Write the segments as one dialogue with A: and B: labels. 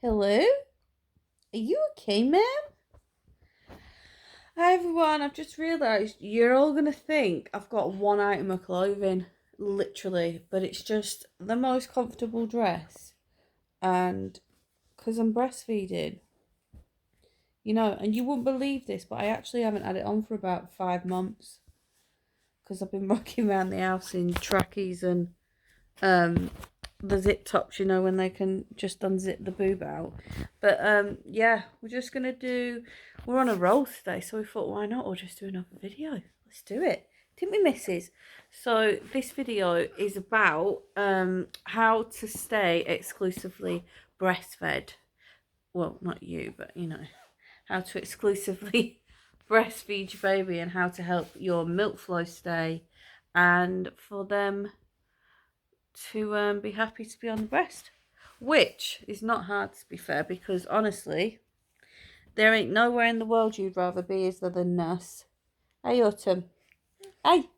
A: Hello? Are you okay, ma'am? Hi everyone, I've just realised you're all going to think I've got one item of clothing, literally, but it's just the most comfortable dress. And because I'm breastfeeding, and you wouldn't believe this, but I actually haven't had it on for about 5 months because I've been rocking around the house in trackies and um the zip tops, when they can just unzip the boob out. But yeah, we're on a roll today, so we thought, why not? We'll just do another video. Let's do it. Didn't we, missus? So this video is about how to stay exclusively breastfed. Well, not you, but how to exclusively breastfeed your baby and how to help your milk flow stay and for them to be happy to be on the breast, which is not hard, to be fair, because honestly, there ain't nowhere in the world you'd rather be is there than nurse. Hey, Autumn. Hey,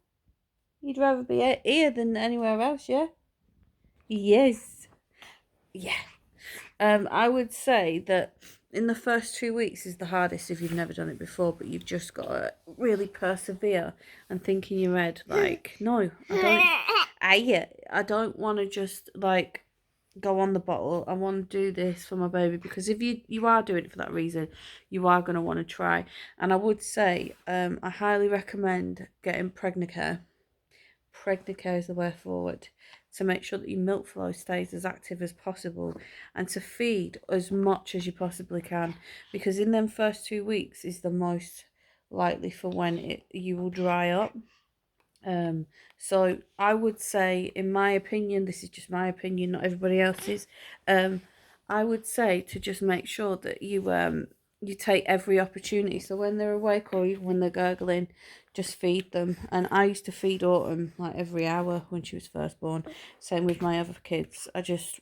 A: you'd rather be here than anywhere else, yeah? Yes. Yeah. I would say that in the first 2 weeks is the hardest if you've never done it before, but you've just got to really persevere and think in your head, like, no, I don't want to just, like, go on the bottle. I want to do this for my baby, because if you are doing it for that reason, you are going to want to try. And I would say I highly recommend getting Pregnacare. Pregnacare is the way forward, to make sure that your milk flow stays as active as possible and to feed as much as you possibly can, because in them first 2 weeks is the most likely for when you will dry up. So I would say, in my opinion, this is just my opinion, not everybody else's. I would say to just make sure that you take every opportunity. So when they're awake or even when they're gurgling, just feed them. And I used to feed Autumn like every hour when she was first born. Same with my other kids. I just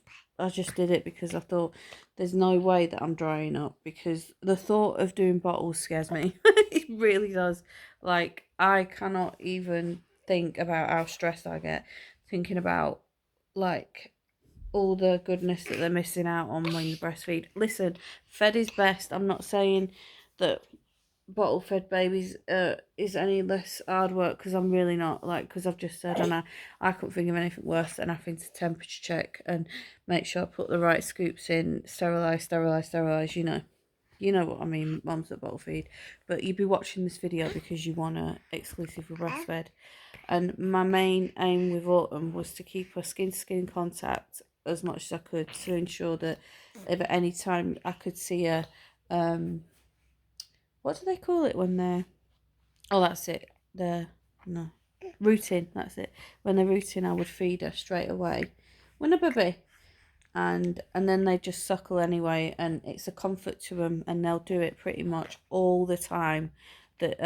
A: did it because I thought there's no way that I'm drying up, because the thought of doing bottles scares me. It really does. Like, I cannot even think about how stressed I get thinking about, like, all the goodness that they're missing out on when you breastfeed. Listen, fed is best. I'm not saying that bottle fed babies is any less hard work, because I'm really not, like, because I've just said, and I couldn't think of anything worse than having to temperature check and make sure I put the right scoops in, sterilize, you know what I mean, mums that bottle feed. But you'd be watching this video because you want to exclusively breastfed. And my main aim with Autumn was to keep her skin-to-skin contact as much as I could, to ensure that if at any time I could see her, what do they call it when they're, oh, that's it, no, rooting, that's it. When they're rooting, I would feed her straight away. When a baby. And then they just suckle anyway, and it's a comfort to them, and they'll do it pretty much all the time that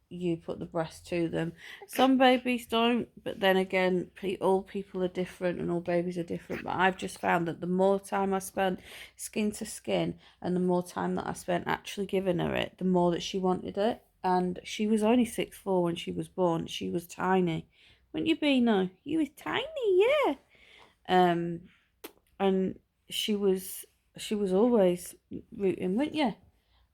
A: you put the breast to them. Some babies don't, but then again, all people are different and all babies are different. But I've just found that the more time I spent skin to skin and the more time that I spent actually giving her it, the more that she wanted it. And she was only 6'4" when she was born. She was tiny. Wouldn't you be? No, you was tiny, yeah. And she was always rooting, weren't you?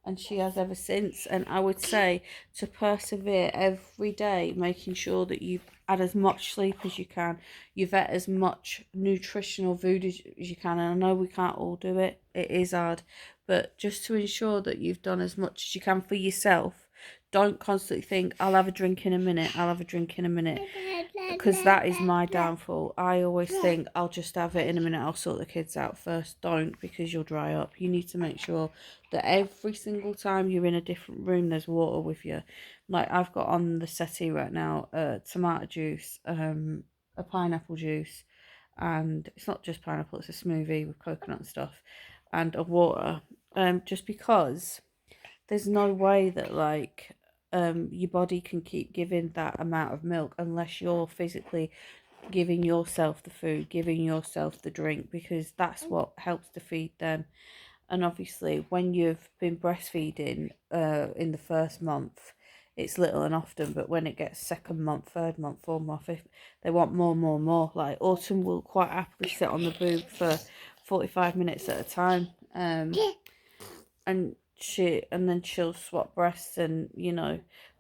A: And she has ever since. And I would say to persevere every day, making sure that you've had as much sleep as you can, you've had as much nutritional food as you can. And I know we can't all do it, it is hard, but just to ensure that you've done as much as you can for yourself. Don't constantly think, I'll have a drink in a minute, I'll have a drink in a minute, because that is my downfall. I always think, I'll just have it in a minute, I'll sort the kids out first. Don't, because you'll dry up. You need to make sure that every single time you're in a different room, there's water with you. Like, I've got on the settee right now tomato juice, a pineapple juice, and it's not just pineapple, it's a smoothie with coconut and stuff, and a water, just because there's no way that, like, your body can keep giving that amount of milk unless you're physically giving yourself the food, giving yourself the drink, because that's what helps to feed them. And obviously, when you've been breastfeeding in the first month, it's little and often, but when it gets second month, third month, fourth month, if they want more. Like, Autumn will quite happily sit on the boob for 45 minutes at a time, and then she'll swap breasts, and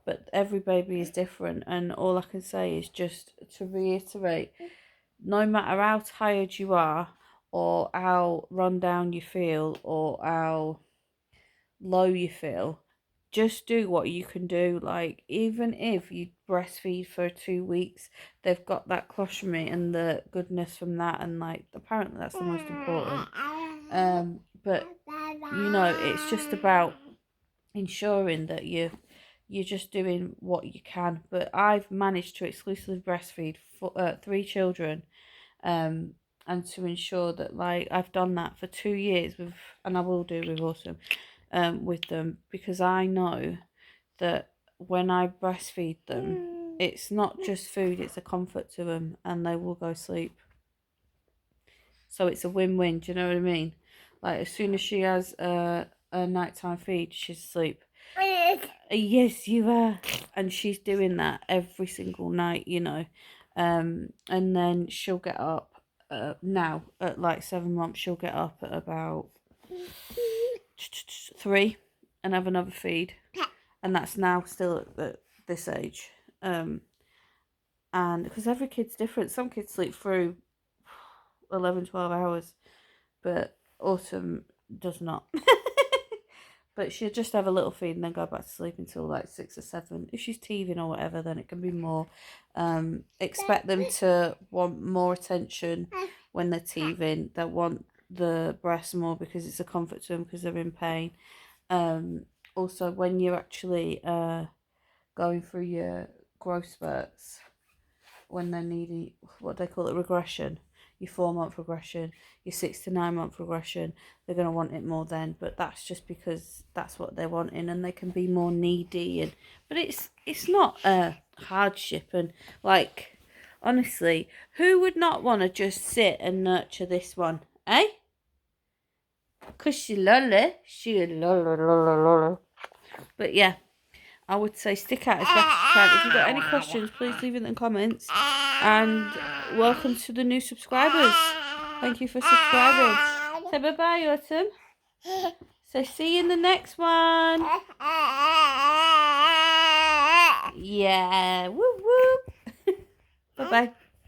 A: but every baby is different, and all I can say is just to reiterate, no matter how tired you are or how run down you feel or how low you feel, just do what you can do. Like, even if you breastfeed for 2 weeks, they've got that clostomy and the goodness from that, and like apparently that's the most important. But it's just about ensuring that you're just doing what you can. But I've managed to exclusively breastfeed for 3 children, and to ensure that, like, I've done that for 2 years with, and I will do with Autumn, with them, because I know that when I breastfeed them, it's not just food, it's a comfort to them, and they will go sleep. So it's a win-win, do you know what I mean? Like, as soon as she has a nighttime feed, she's asleep. Yes, you are. And she's doing that every single night, and then she'll get up, now at like 7 months, she'll get up at about 3 and have another feed, and that's now still at this age. And because every kid's different, some kids sleep through 11-12 hours, but Autumn does not. But she'll just have a little feed and then go back to sleep until like 6 or 7. If she's teething or whatever, then it can be more. Expect them to want more attention when they're teething. They want the breast more because it's a comfort to them because they're in pain. Also, when you're actually going through your growth spurts, when they're needing, what they call it, regression, your 4-month regression, your 6 to 9 month regression, they're going to want it more then. But that's just because that's what they're wanting, and they can be more needy. But it's not a hardship, and like, honestly, who would not want to just sit and nurture this one, eh? Because she lolly. But yeah, I would say stick out as best as you can. If you've got any questions, please leave it in the comments. And welcome to the new subscribers. Thank you for subscribing. Say bye-bye, Autumn. So see you in the next one. Yeah. Whoop whoop. Bye-bye.